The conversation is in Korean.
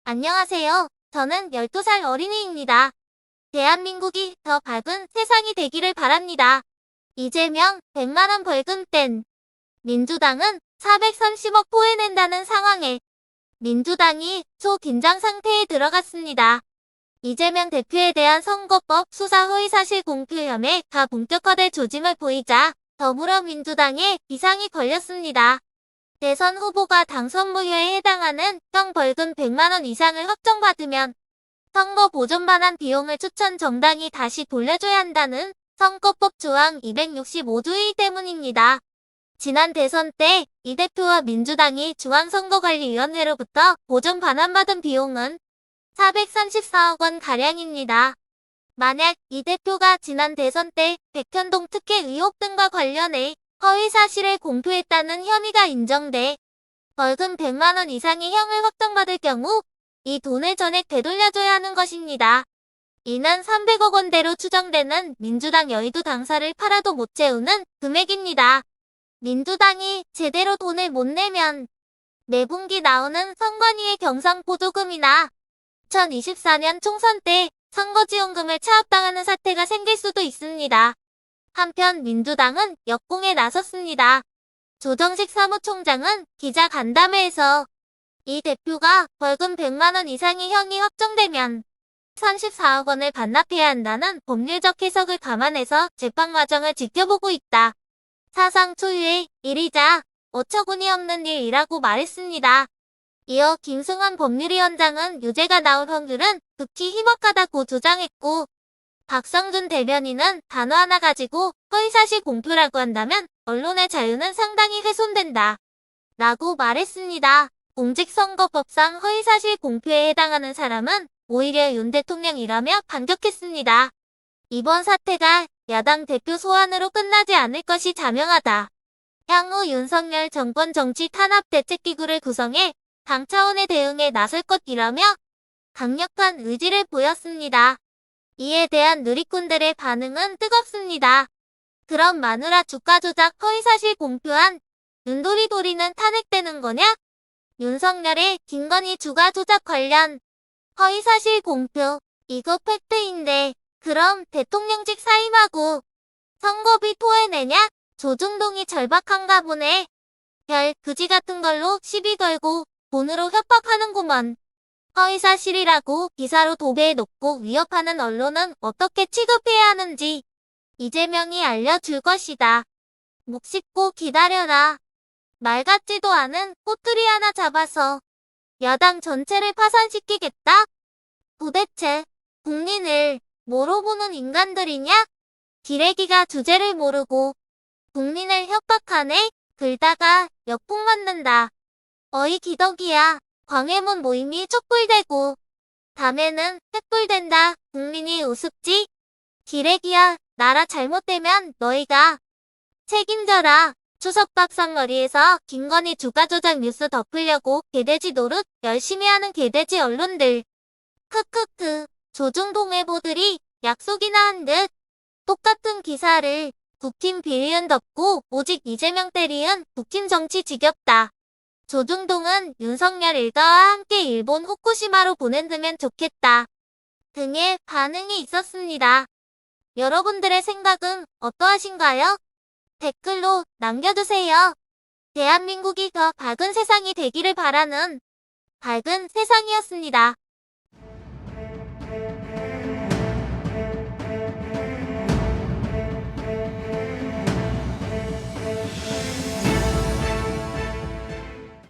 안녕하세요. 저는 12살 어린이입니다. 대한민국이 더 밝은 세상이 되기를 바랍니다. 이재명 100만원 벌금 땐 민주당은 430억 토해낸다는 상황에 민주당이 초긴장 상태에 들어갔습니다. 이재명 대표에 대한 선거법 수사 허위사실 공표 혐의가 본격화될 조짐을 보이자 더불어민주당에 비상이 걸렸습니다. 대선 후보가 당선 무효에 해당하는 형 벌금 100만원 이상을 확정받으면 선거 보존 반환 비용을 추천 정당이 다시 돌려줘야 한다는 선거법 조항 265조이기 때문입니다. 지난 대선 때 이 대표와 민주당이 중앙선거관리위원회로부터 보존 반환받은 비용은 434억 원 가량입니다. 만약 이 대표가 지난 대선 때 백현동 특혜 의혹 등과 관련해 허위 사실을 공표했다는 혐의가 인정돼 벌금 100만원 이상의 형을 확정받을 경우 이 돈을 전액 되돌려줘야 하는 것입니다. 이는 300억 원대로 추정되는 민주당 여의도 당사를 팔아도 못 채우는 금액입니다. 민주당이 제대로 돈을 못 내면 매분기 나오는 선관위의 경상보조금이나 2024년 총선 때 선거지원금을 차압당하는 사태가 생길 수도 있습니다. 한편 민주당은 역공에 나섰습니다. 조정식 사무총장은 기자 간담회에서 이 대표가 벌금 100만원 이상의 형이 확정되면 34억 원을 반납해야 한다는 법률적 해석을 감안해서 재판 과정을 지켜보고 있다. 사상 초유의 일이자 어처구니 없는 일이라고 말했습니다. 이어 김승환 법률위원장은 유죄가 나올 확률은 극히 희박하다고 주장했고 박성준 대변인은 단어 하나 가지고 허위사실 공표라고 한다면 언론의 자유는 상당히 훼손된다 라고 말했습니다. 공직선거법상 허위사실 공표에 해당하는 사람은 오히려 윤 대통령이라며 반격했습니다. 이번 사태가 야당 대표 소환으로 끝나지 않을 것이 자명하다. 향후 윤석열 정권 정치 탄압 대책기구를 구성해 당 차원의 대응에 나설 것이라며 강력한 의지를 보였습니다. 이에 대한 누리꾼들의 반응은 뜨겁습니다. 그럼 마누라 주가 조작 허위사실 공표한 윤도리도리는 탄핵되는 거냐? 윤석열의 김건희 주가 조작 관련 허위사실 공표, 이거 팩트인데 그럼 대통령직 사임하고 선거비 토해내냐? 조중동이 절박한가 보네. 별 그지 같은 걸로 시비 걸고 돈으로 협박하는구먼. 허위사실이라고 기사로 도배해놓고 위협하는 언론은 어떻게 취급해야 하는지 이재명이 알려줄 것이다. 목 씹고 기다려라. 말 같지도 않은 꼬투리 하나 잡아서 야당 전체를 파산시키겠다? 도대체 국민을 뭐로 보는 인간들이냐? 기레기가 주제를 모르고 국민을 협박하네? 글다가 역풍 맞는다. 어이 기덕이야. 광해문 모임이 촛불되고 다음에는 횃불된다. 국민이 우습지? 기레기야. 나라 잘못되면 너희가 책임져라. 추석밥상머리에서 김건희 주가조작 뉴스 덮으려고 개돼지 노릇 열심히 하는 개돼지 언론들. 크크크. 조중동 회보들이 약속이나 한 듯 똑같은 기사를 국힘 비리은 덮고 오직 이재명 때리은 국힘 정치 지겹다. 조중동은 윤석열 일가와 함께 일본 후쿠시마로 보낸다면 좋겠다 등의 반응이 있었습니다. 여러분들의 생각은 어떠하신가요? 댓글로 남겨주세요. 대한민국이 더 밝은 세상이 되기를 바라는 밝은 세상이었습니다.